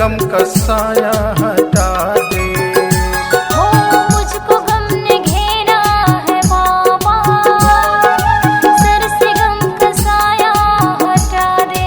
गम का साया हटा दे। हो मुझको गम ने घेरा है बाबा, सर से गम का साया हटा दे।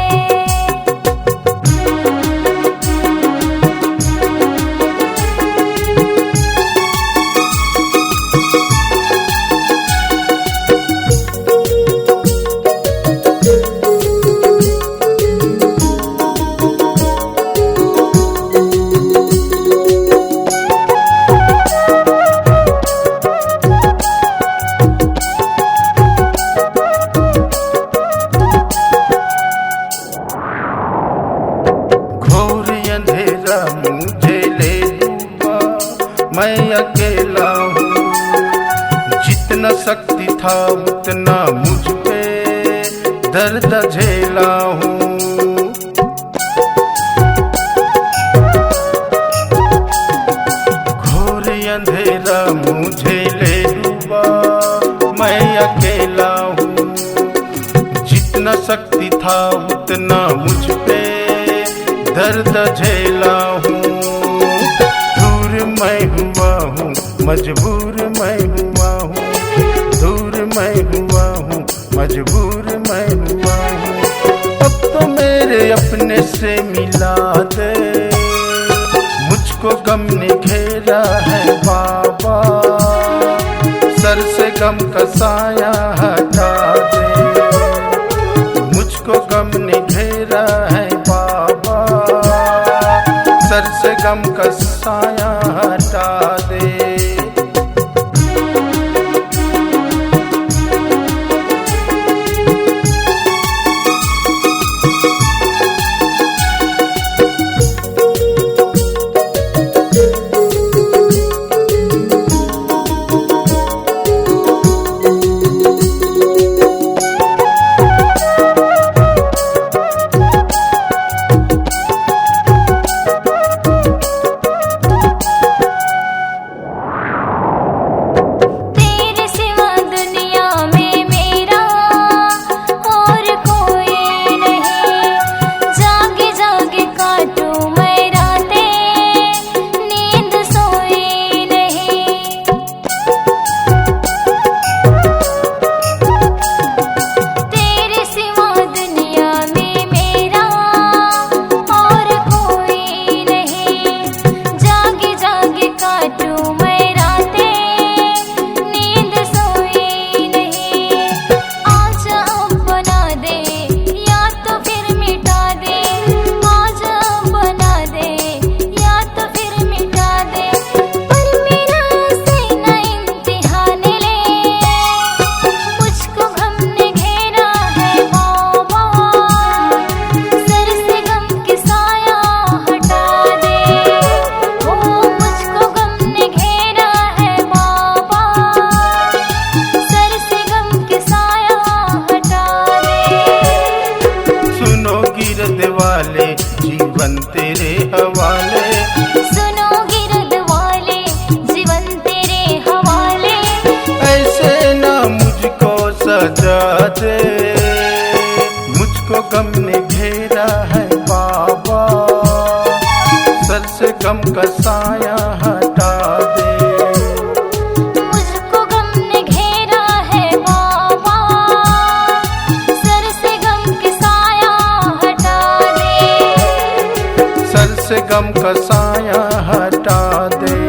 मुझे ले डूबा, मैं अकेला हूँ। जितना शक्ति था उतना मुझ पे दर्द झेला हूँ। घोर अंधेरा मुझे ले डूबा, मैं अकेला हूँ। जितना शक्ति था उतना मुझ पे दर्द झेला हूँ। दूर मैं हुआ हूँ, मजबूर मैं हुआ हूँ। दूर मैं हुआ हूँ, मजबूर मैं हुआ हूँ। अब तो मेरे अपने से मिला दे, मुझको गम ने घेरा है बाबा, सर से गम का साया हटा दे। मुझको गम ने घेरा है बाबा, सर से गम का साया हटा दे। जीवन तेरे हवाले, सुनो गिरद वाले, जीवन तेरे हवाले। ऐसे ना मुझको सजा दे, मुझको गम ने घेरा है बाबा, सर से गम का साया हटा दे। मुझको गम ने घेरा है बाबा, सर से गम के साया हटा दे। सर से गम का साया हटा दे।